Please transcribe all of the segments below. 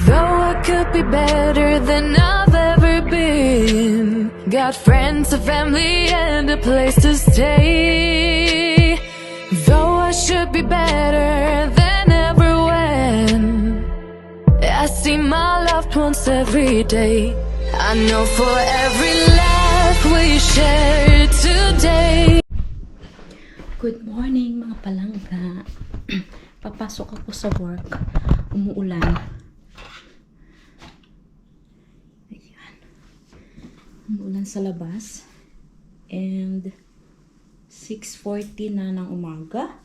Though I could be better than I've ever been. Got friends, a family, and a place to stay. Though I should be better than ever when I see my loved ones every day. I know for every laugh we share today. Good morning mga palangga. Papasok ako sa work. Umuulan. Ayan. Umuulan sa labas. And 6:40 na ng umaga.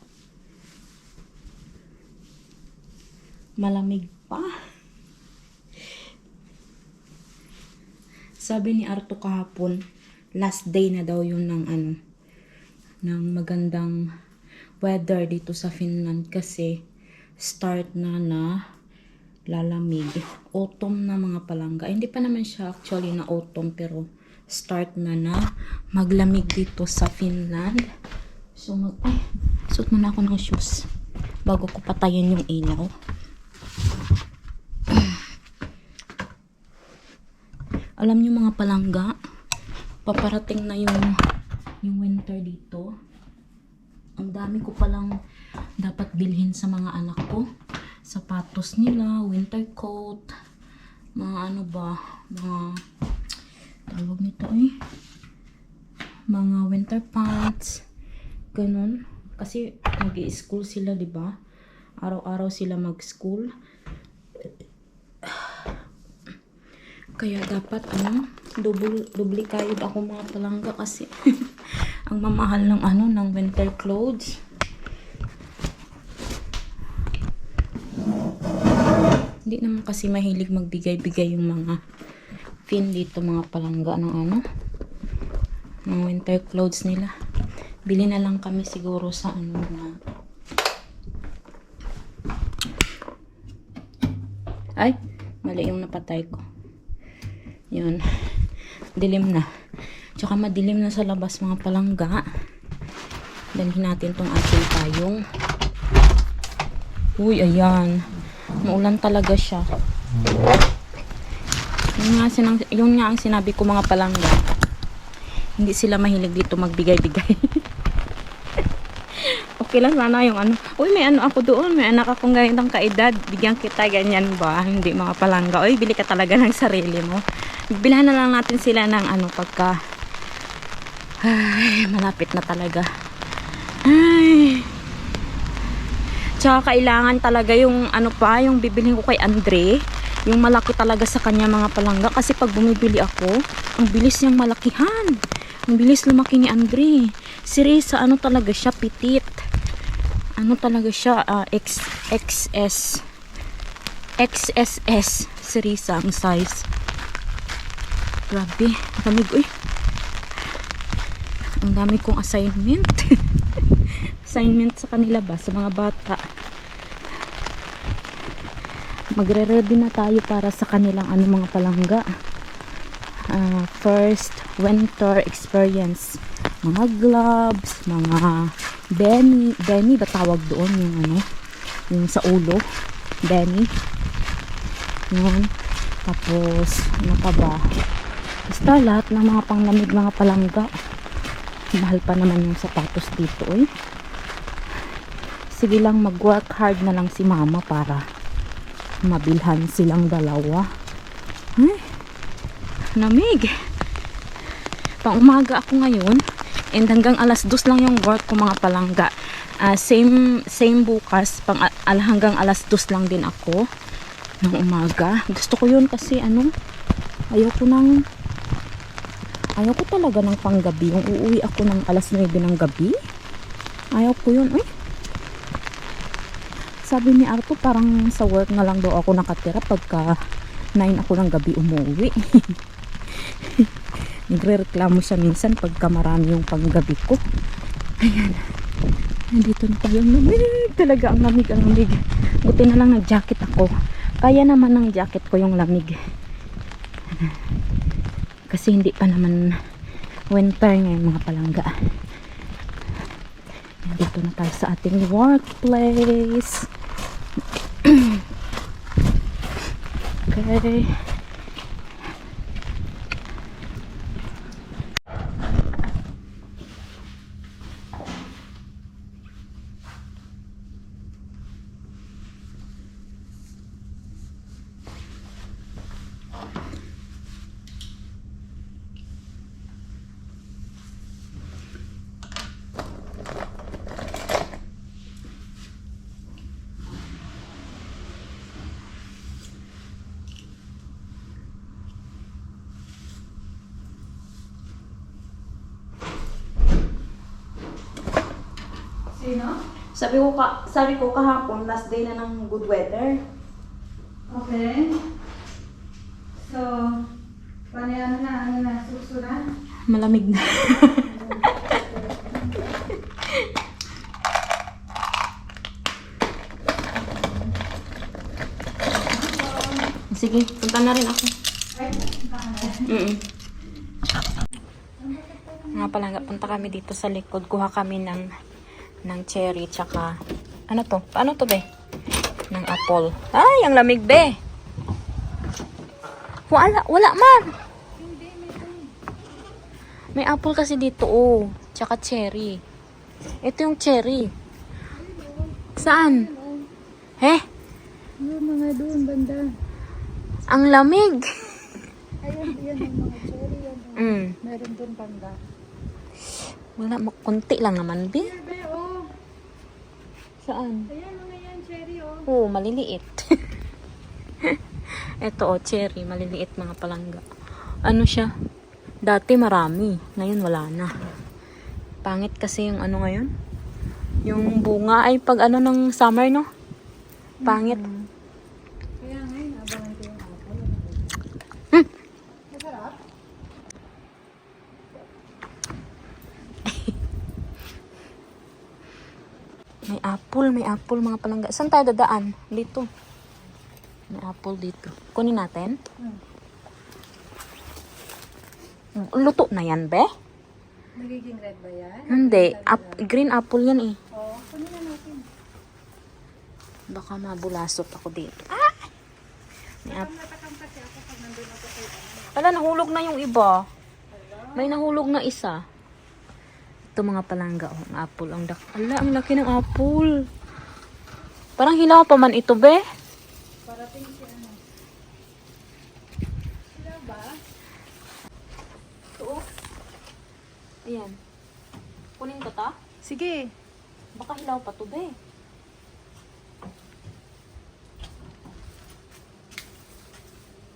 Malamig pa. Sabi ni Arto kahapon, last day na daw yun ng magandang weather dito sa Finland kasi start na lalamig. Autumn na mga palangga. Hindi pa naman siya actually na autumn pero start na maglamig dito sa Finland. So suot muna ako ng shoes bago ko patayin yung ilaw. Alam niyo mga palangga, paparating na yung winter dito. Ang dami ko palang dapat bilhin sa mga anak ko. Sapatos nila, winter coat, mga mga tawag nito mga winter pants, ganun. Kasi mag-i-school sila, di ba? Araw-araw sila mag-school. Kaya dapat double kayod ako mga palangga kasi ang mamahal ng ng winter clothes. Hindi naman kasi mahilig magbigay-bigay yung mga Fin dito mga palangga ng ng winter clothes nila. Bili na lang kami siguro sa ay, mali yung napatay ko. Yun. Dilim na. Tsaka madilim na sa labas mga palangga. Dalhin natin tong ating payong. Uy, ayan. Maulan talaga siya. Yun nga ang sinabi ko mga palangga. Hindi sila mahilig dito magbigay-bigay. Okay lang sana yung uy, may ako doon. May anak akong ganitong kaedad. Bigyan kita, ganyan ba? Hindi mga palangga. Uy, bili ka talaga ng sarili mo. Bilhan na lang natin sila ng pagka ay, malapit na talaga. Ay. Tsaka kailangan talaga yung yung bibilhin ko kay Andre, yung malaki talaga sa kanya mga palangga kasi pag bumibili ako, ang bilis niyang malakihan. Ang bilis lumaki ni Andre. Si Risa talaga siya, pitit. Talaga siya, XSS si Risa ang size. Grabe, lamig ang dami kong assignment. Assignment sa kanila ba, sa mga bata. Magre-ready na tayo para sa kanilang mga palangga. First winter experience. Mga gloves, mga Benny ba tawag doon yung sa ulo, Benny. Yun. Tapos pa ba? Basta lahat ng mga panglamig mga palangga. Mahal pa naman yung sapatos dito Sige lang, mag-work hard na lang si mama para mabilhan silang dalawa. Ay, lamig. Pang umaga ako ngayon and hanggang 2:00 lang yung work ko mga palangga. Same bukas hanggang 2:00 lang din ako ng umaga. Gusto ko yun kasi ayoko talaga ng panggabi. Yung uuwi ako ng 9:00 ng gabi. Ayaw ko yun. Sabi ni Arto parang sa work na lang daw ako nakatira pagka 9 ako ng gabi umuwi. Nagre-reklamo siya minsan pagka marami yung panggabi ko. Ayan. Nandito na tayo. Lamig. Talaga ang lamig. Buti na lang nag-jacket ako. Kaya naman ng jacket ko yung lamig. Kasi hindi pa naman winter ngayon mga palangga. Dito na tayo sa ating workplace. Okay. Sino? Sabi ko kahapon, last day na ng good weather. Okay. So, paano na, susunan? Malamig na. Sige, punta na rin ako. Ay, baka Nga pala, punta kami dito sa likod. Kuha kami ng cherry, tsaka, ano to? Paano to, be? Ng apple. Ay, ang lamig, be. Wala man. May apple kasi dito, oh. Tsaka cherry. Ito yung cherry. Saan? Yung mga doon, banda. Ang lamig. Ayun, yan ang mga cherry. Yan. Meron doon, banda. Wala, konti lang naman, be. Bebe, oh. Saan? Ayan, mga yan, cherry, oh. Oo, maliliit. Ito, oh, cherry. Maliliit mga palangga. Ano siya? Dati marami. Ngayon wala na. Pangit kasi yung ano ngayon. Yung bunga ay pag ano ng summer, no? Pangit. Kaya ngayon, abangan ko yung apple. Masarap? May apple mga palangga. Saan tayo dadaan? Dito. May apple dito. Kunin natin. Luto na yan, be? Nagiging red ba yan? Hindi. Green apple yan eh. Oo, kunin na natin. Baka mabulasot ako dito. May apple. Natakam kasi ako pag nandun ako kay ano. Wala, nahulog na yung iba. May nahulog na isa. Ito mga palangga, oh, ang apple. Ala, ang laki ng apple. Parang hilaw pa man ito, be. Parating si ano. Sila ba? Ito, oh. Ayan. Kunin ko ta? Sige. Baka hilaw pa to, be.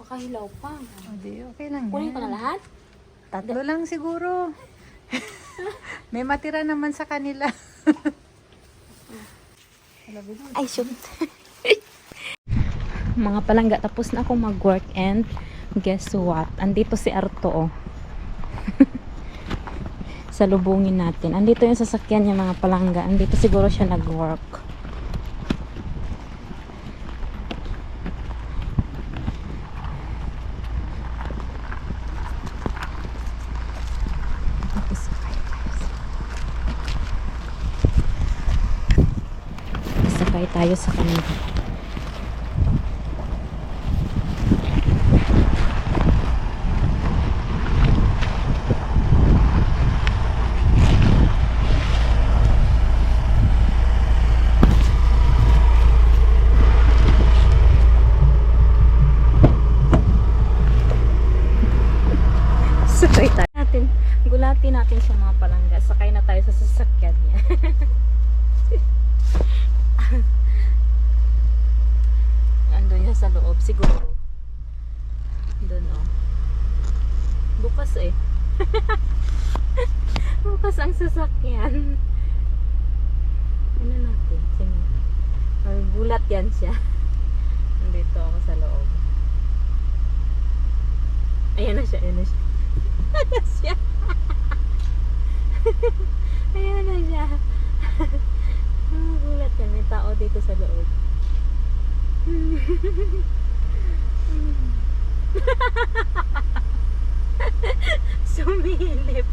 Baka hilaw pa. Hindi, okay lang Kunin yan. ko na lahat? Tatlo lang siguro. May matira naman sa kanila. Ay, shoot. Mga palangga, tapos na akong mag-work and guess what? Andito si Arto, oh. Salubungin natin. Andito yung sasakyan niya, mga palangga. Andito siguro siya nag-work. Sakay tayo sa kanila. Sakay tayo. Gulatin natin siya mga palangga. Sakay na tayo sa sasakyan niya. Andun niya sa loob siguro. Doon, oh. Bukas eh. Bukas ang sasakyan. Ano natin? Sino? Ay, gulat yan siya. Nandito ako sa loob. Ayan na siya, ayan na siya. Ayan na siya. Ayan na siya. Gulat yan, may tao dito sa loob. Sumilip.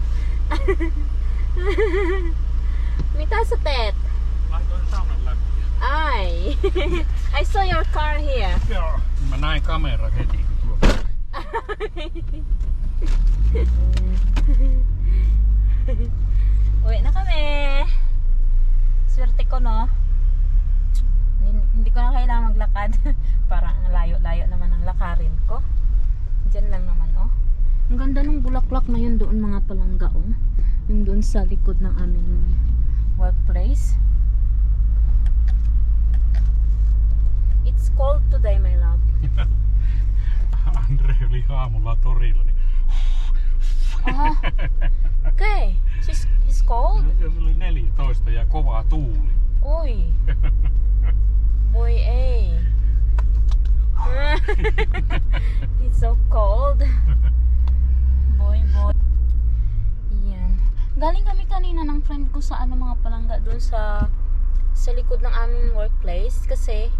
May sa tet. Like on sound like Ay. I saw your car here. yeah, Mä näin kameran heti kun tuo. Uwi na kami. Swerte ko, no? Hindi ko na kailangan maglakad. Parang layo-layo naman ang lakarin ko. Diyan lang naman, oh. Ang ganda ng bulaklak na yun doon, mga palangga, oh. Yung doon sa likod ng aming workplace. It's cold today, my love. Andre oli aamulla torilla, niin Aha. Okay. He's cold. se oli 14 ja kova tuuli. Oi. Boy, eh. It's so cold. Boy. Yan. Galing kami kanina ng friend ko sa mga palangga doon sa likod ng aming workplace kasi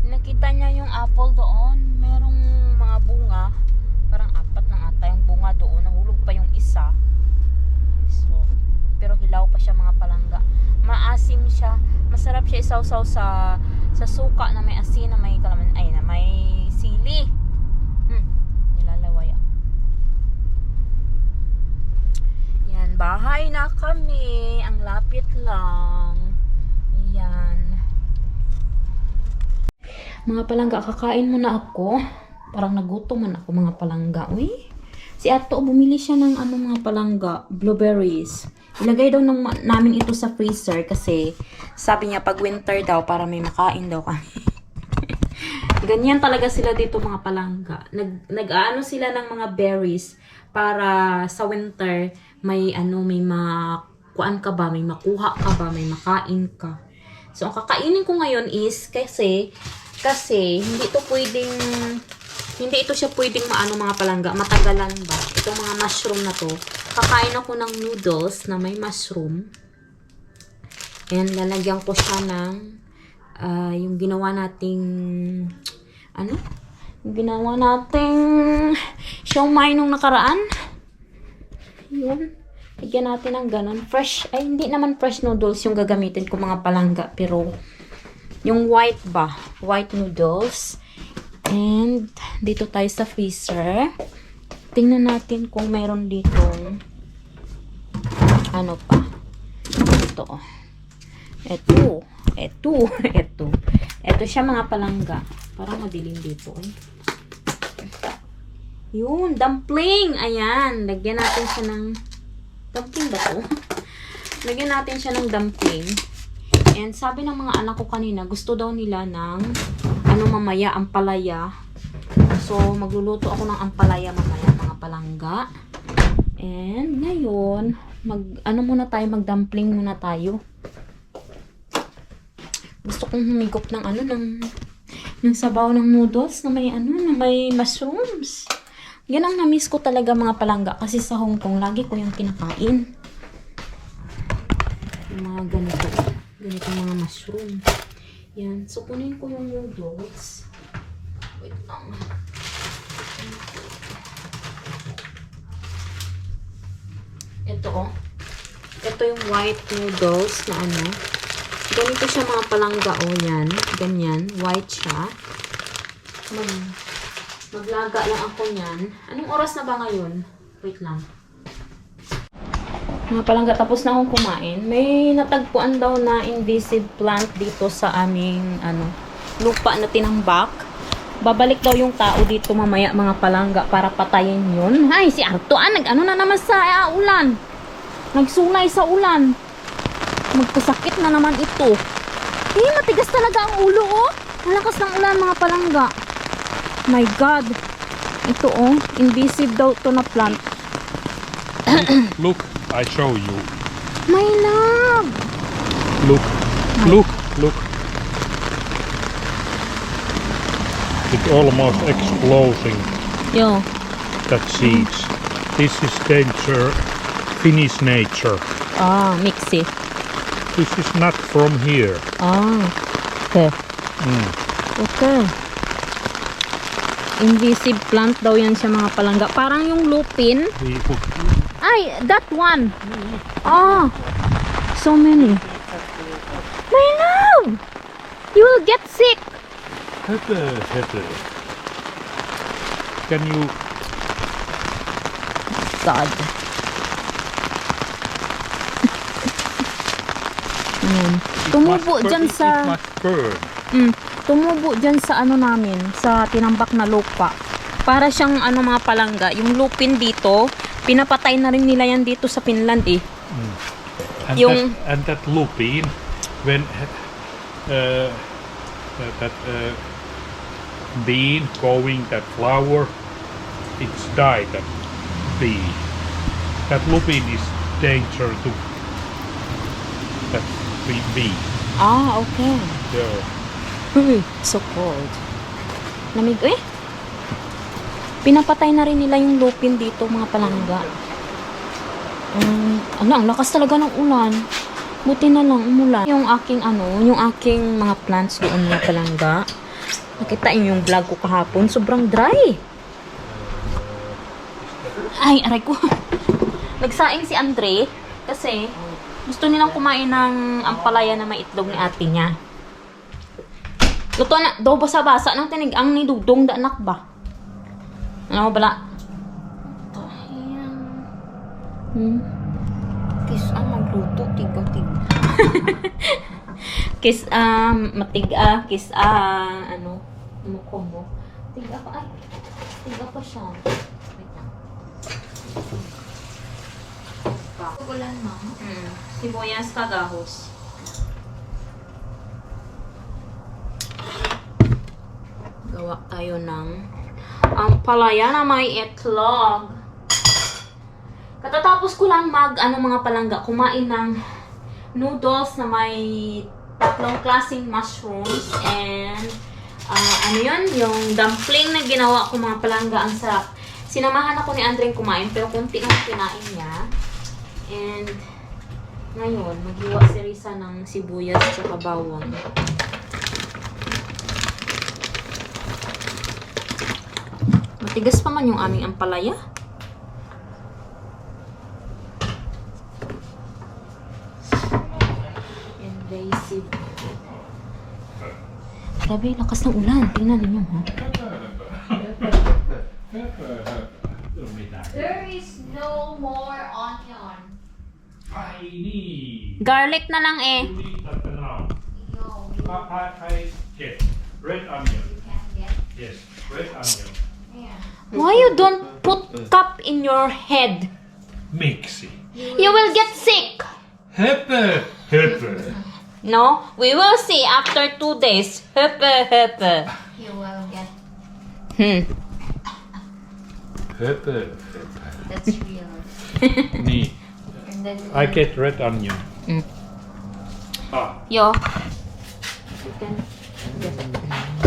nakita niya yung apple doon. Merong mga bunga. Parang 4 na ata yung bunga doon. Nahulog pa yung isa. So, pero hilaw pa siya, mga palangga. Maasim siya. Masarap siya isawsaw sa suka na may asin, na may na may sili. Nilalaway ako. Yan, bahay na kami. Ang lapit lang. Yan. Mga palangga, kakain muna ako. Parang nagutom man ako, mga palangga. Uy, si Ato, bumili siya ng mga palangga, blueberries. Ilagay daw namin ito sa freezer kasi sabi niya pag winter daw para may makain daw kami. Ganyan talaga sila dito, mga palangga. Nag-aano sila ng mga berries para sa winter may makuan ka ba, may makuha ka ba, may makain ka. So, ang kakainin ko ngayon is kasi hindi ito siya pwedeng mga palangga, matagalan ba. Itong mga mushroom na to. Kakain ako ng noodles na may mushroom. And lalagyan ko siya ng yung ginawa nating siomai nung nakaraan. Yun. Lagyan natin ng ganun. Fresh, hindi naman fresh noodles yung gagamitin ko, mga palangga. Pero, yung white noodles. And, dito tayo sa freezer. Tingnan natin kung meron ditong ano pa. Ito siya, mga palangga. Parang madilim dito, eh. Yun, dumpling. Ayan, lagyan natin siya ng dumpling ba to? Lagyan natin siya ng dumpling. And sabi ng mga anak ko kanina, gusto daw nila ng mamaya, ampalaya. So, magluluto ako ng ampalaya mamaya, mga palangga. And ngayon, magdumpling muna tayo. Gusto kong humigop ng ng sabaw ng noodles na may mushrooms. Yan ang na-miss ko talaga, mga palangga, kasi sa Hong Kong lagi ko yung kinakain. Yung mga ganito mga mushroom. Yan. So, kunin ko yung noodles. Wait lang. Ito, oh. Ito yung white noodles na ganito siya, mga palangga, oh. Yan. Ganyan. White siya. Maglaga lang ako niyan. Anong oras na ba ngayon? Wait lang. Mga palangga, tapos na akong kumain. May natagpuan daw na invasive plant dito sa aming lupa na tinambak. Babalik daw yung tao dito mamaya, mga palangga, para patayin yun. Ay, si Arto, na naman sa ulan. Nagsulay sa ulan. Magkasakit na naman ito. Matigas talaga ang ulo, oh. Malakas ng ulan, mga palangga. My God. Ito, oh. Invasive daw to na plant. Look, I show you. My love. Look. It almost exploding. Yo. That seeds. This is danger, Finnish nature. Mixi. This is not from here. Okay. Okay. Invasive plant daw yan siya, mga palangga. Parang yung lupin. Ay, that one. So many. My love! You will get sick. Höpö. can you... God. Ayan. Tumubo dyan It sa... must burn. Tumubo dyan sa ano namin, sa tinambak na lupa. Para siyang ano mga palangga. Yung lupin dito, pinapatay na rin nila yan dito sa Finland eh. And, Yung- that lupin, when that bean going that flower, it's died. That bee. That lupin is danger to that bee. Ah, okay. Yeah. Uy, so cold. Lamig eh. Pinapatay na rin nila yung lupin dito, mga palangga. Ang lakas talaga ng ulan. Buti na lang umulan. Yung aking mga plants doon, mga palangga. Nakita yung vlog ko kahapon, sobrang dry. Ay, aray ko. Nagsaing si Andre kasi gusto nilang kumain ng ampalaya na may itlog ni ate niya. Luto na, daw basa-basa ng tinig ang ni Dugdong da anak ba? Ano bala? Kis magluto, tiga-tiga. Kis matiga, kis ano, mukho mo. Tiga pa, ay. Tiga pa siya. Wait lang. Ulan mo. Sibuyas, kagahos. Gawa tayo ng ampalaya na may itlog. Katatapos ko lang mga palangga, kumain ng noodles na may 3 klaseng mushrooms and yung dumpling na ginawa ko mga palangga, ang sarap. Sinamahan ako ni Andre kumain pero kunti lang kinain niya. And ngayon, maghiwa si Risa ng sibuyas at bawang. Matigas pa man yung aming ampalaya. Invasive. Grabe, lakas ng ulan. Tingnan ninyo, ha? There is no more onion. I Garlic na lang eh. need that now. No, I get red onion. you can't get. Yes, red onion. Yeah. Why you don't put cup in your head? Mix it. You will get sick. Hepe, hepe. No? We will see after 2 days. Hepe. You will get. Hepe, That's real. Niin. And then I get red onion. Yo.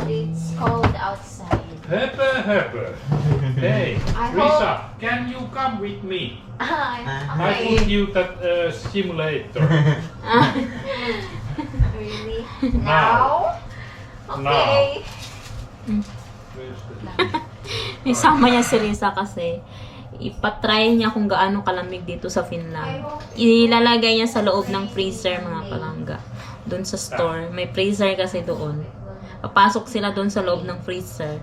it's cold outside. Hepe, hepe. Hey, I Risa, can you come with me? I put you that simulator. Really? Now. Okay. Where's the... Isama niya si Risa kasi ipatry niya kung gaano kalamig dito sa Finland. Ilalagay niya sa loob ng freezer, mga palangga. Doon sa store. May freezer kasi doon. Papasok sila doon sa loob ng freezer.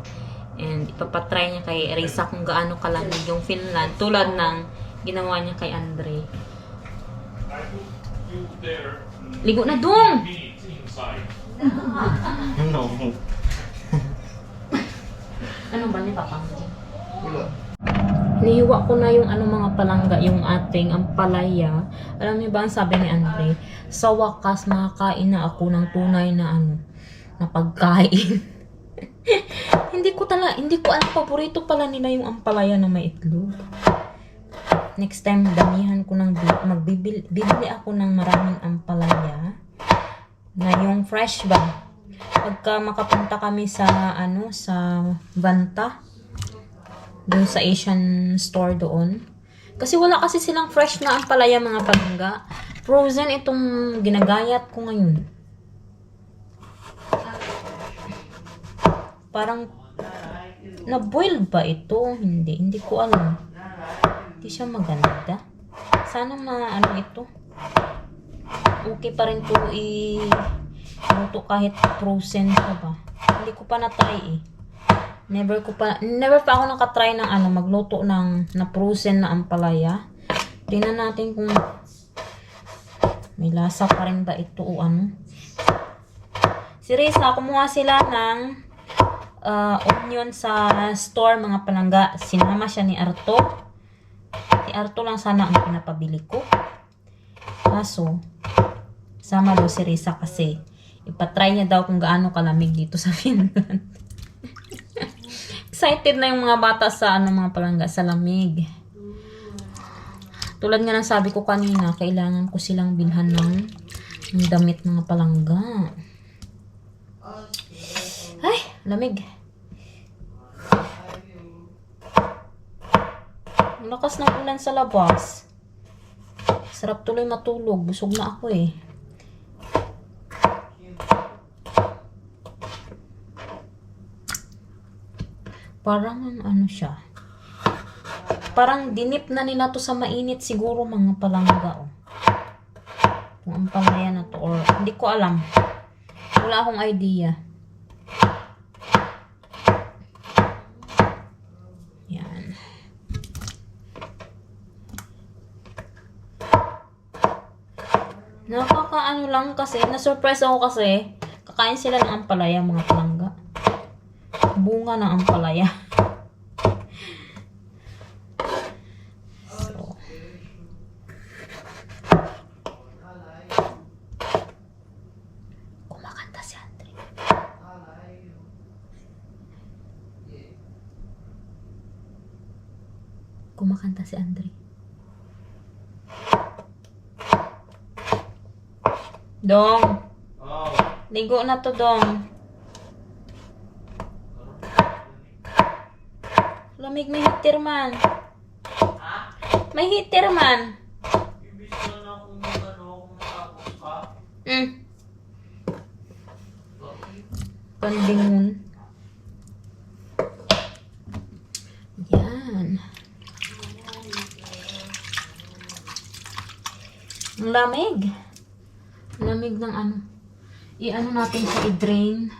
And ipapatry niya kay Risa kung gaano kalamig yung Finland. Tulad ng ginawa niya kay Andre. I put you there. Ligo na doon! Minutes inside. No. Ano ba ni Papang? Nihiwa ko na yung mga palangga, yung ating ampalaya. Alam niyo ba ang sabi ni Andre? Sa wakas, makakain na ako ng tunay na na pagkain. Hindi ko alam, paborito pala nila yung ampalaya na may itlog. Next time, damihan ko ng bibili ako ng maraming ampalaya na yung fresh ba. Pagka makapunta kami sa sa Vanta, doon sa Asian store doon. Kasi wala kasi silang fresh na ampalaya, mga palangga. Frozen itong ginagayat ko ngayon. Parang na-boil ba ito? Hindi ko alam. Hindi siya maganda. Sana ito. Okay pa rin to luto kahit frozen pa ba. Hindi ko pa na-try eh. Never pa ako nakatry ng magluto ng na-frozen na ampalaya. Tingnan natin kung may lasa pa rin ba ito o ano. Si Risa, kumuha sila ng onion sa store, mga palangga. Sinama siya ni Arto. Si Arto lang sana ang pinapabili ko. Kaso, sama daw si Risa kasi ipatry niya daw kung gaano kalamig dito sa Finland. Excited na yung mga bata sa mga palangga sa lamig. Tulad nga ng sabi ko kanina, kailangan ko silang bilhan ng damit mga palangga. Ay, lamig. Ang lakas ng ulan sa labas. Sarap tuloy matulog. Busog na ako eh. Parang ano siya. Parang dinip na nila to sa mainit siguro mga palangga. Oh. Kung ang palaya na to or hindi ko alam. Wala akong idea. Yan. Nakakaano lang kasi, na-surprise ako kasi kakain sila ng ampalaya mga palangga. Bunga ng ampalaya. So. Kumakanta si Andre. Kumakanta si Andre. Dong. Oh. Ligo na to, Dong. Lamig, may heater man. May heater man. Ibig na kung kung matapos ka. Pandingon. Yan. Ang lamig. Lamig ng i-ano natin sa i-drain.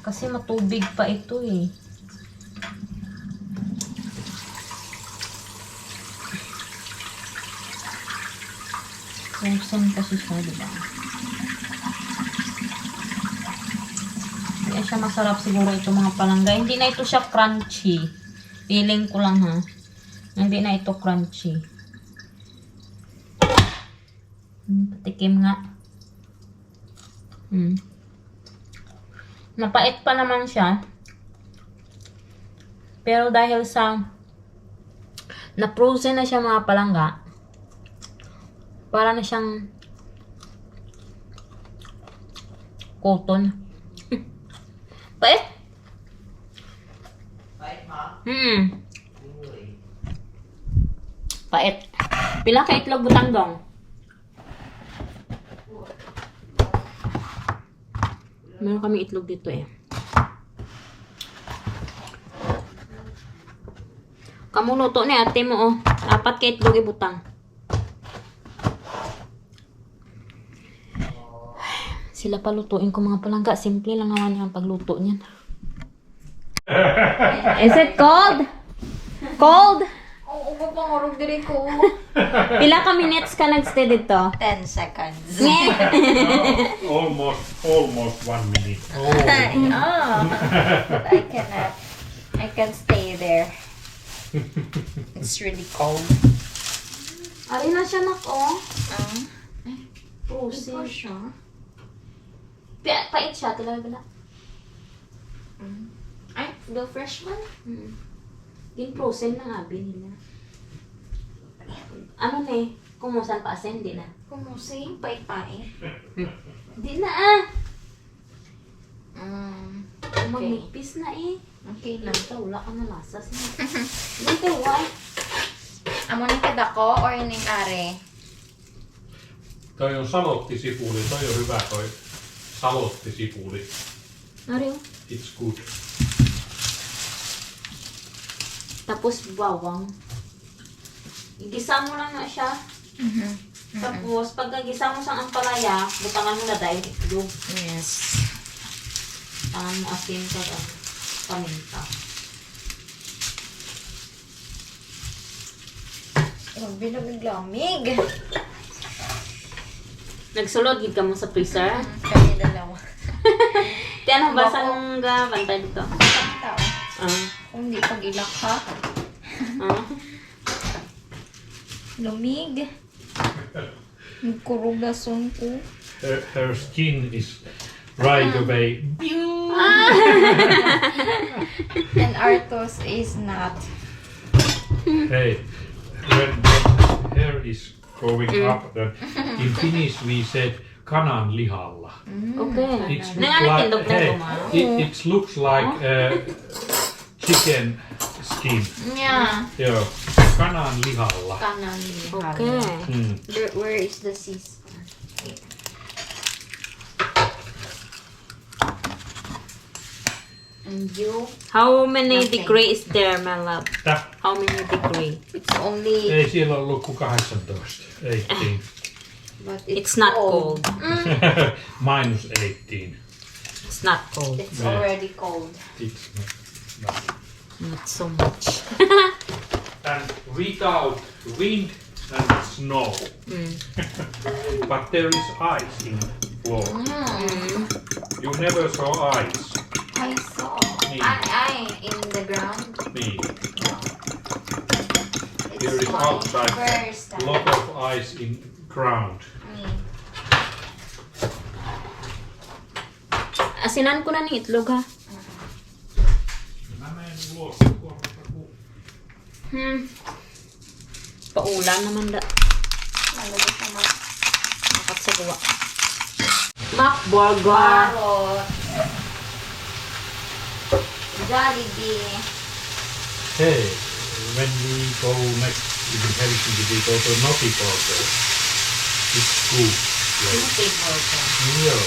Kasi matubig pa ito eh. Frozen kasi siya, diba? Kaya siya masarap siguro ito mga palangga. Hindi na ito siya crunchy. Feeling ko lang ha. Hindi na ito crunchy. Patikim nga. Napait pa naman siya. Pero dahil sa na-frozen na siya mga palangga, para na siyang cotton. Pait? Kahit ma. Pait. Pila ka itlog butang dong? Meron kami itlog dito eh. Kamuluto ni ate mo oh. 4 ka itlog ibutang. Sila palutuin ko mga palangga. Simple lang naman yung pagluto niyan. Is it cold? Cold? Oo, pangurog diri ko. Pila ka minutes ka nagstay dito? 10 seconds. Almost 1 minute. Oh, but I can stay there. It's really cold. Ari na siya nak oh. Ito Frozen. siya. Pait siya. Talaga bala. Ay, the fresh one? Yung frozen na nga, binila. Ano na eh? Kumusan pa asin, di na. Kumusing, pait-pait. Di na ah! Okay. Magmigpis na eh. Okay lang. Ito, wala ka na lasa. Dito, why? Amo ni kadako or ning are? Toi on salottisipuli, toi on hyvä toi salottisipuli. Ari, It's good. tapos bawang. Igisa mo lang nga siya. Tapos, pag nagisa mo sa ampalaya, butangan mo na dahil itlog. Yes. Butangan mo asin ka paminta. Grabe na lamig. Nagsulod, gid ka mo sa freezer. Kaya dalawa. Ti, anong basang ga bantay dito? Tao. Ah. Kung di pag-ilak ha. Ah. Lumig. Nagkurog na son ko. Her skin is right away. And Artos is not. Hey, when hair is going up, in Finnish we said kanan lihalla. Okay. It's Nangangatindog na hey, guma. it looks like chicken skin. Yeah. Yeah, kanan lihalla. Kanan. Okay. Mm. Where is the sis? And you? How many Nothing. degree is there, my love? Tää? How many degree? It's only. Ei siellä ollut kuin 18. 18. But It's not cold. Minus 18. It's not cold. It's Yeah. already cold. It's not. Not so much. And without wind and snow. But there is ice in floor. You never saw ice. I saw. Me. I in the ground. Me. It's Here is my outside. first time. Lot of ice in ground. Asinan ko na ni itlog ha. Mä menen ulos. Paulan naman da. Nalagay sa mga Makat sa gawa. Mac burger. carrot. Jollibee. Hey, when we go next to Helsinki, we go to Noti Burger. It's good. Yeah.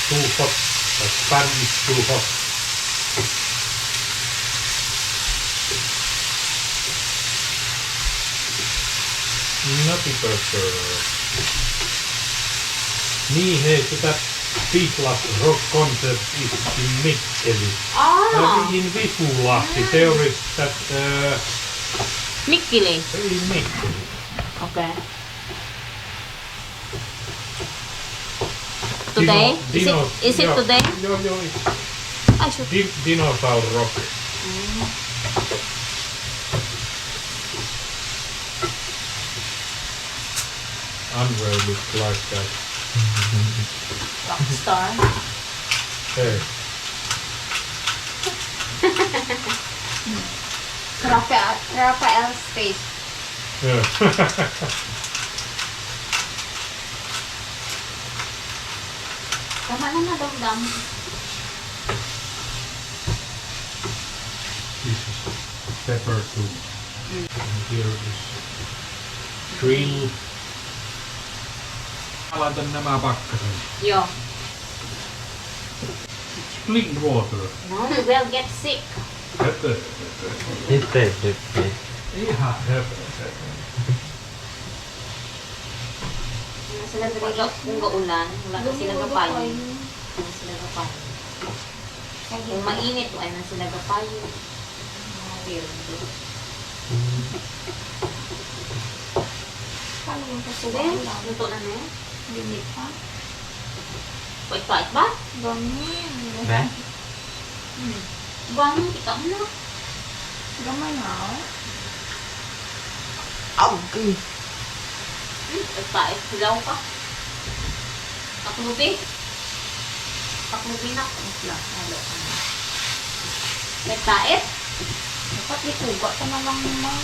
Too hot. The sun is too hot. Noti Burger. Niin, hei, sitä Big Rock Concert is in Mikkeli. In Vipulahti. There is that Mikkeli. in Mikkeli. Okay. Today? Is it today? Joo, I should. Dinosaur Rock. Unreal looks like that. Rockstar. Hey. Raphael's face. Yeah. Tama na na dam. This is pepper too. And here is grill. Laitan nämä pakkasen. Yo. Spring water. No, you will get sick. Höpö. Ihan höpö. Sila talaga kung gaulan, wala na sila kapayo. Wala sila kapayo. Kung mainit, ay na sila kapayo. Paano mo Sige, kasuwa? luto na na. Limit pa. Pait-pait ba? Gamin. Bang, kita mo na. Gamay na. Pait-pait, hilaw ka. Paklubi. Paklubi na. Halo ka na. Pait-pait. Dapat ikuga ka na lang naman.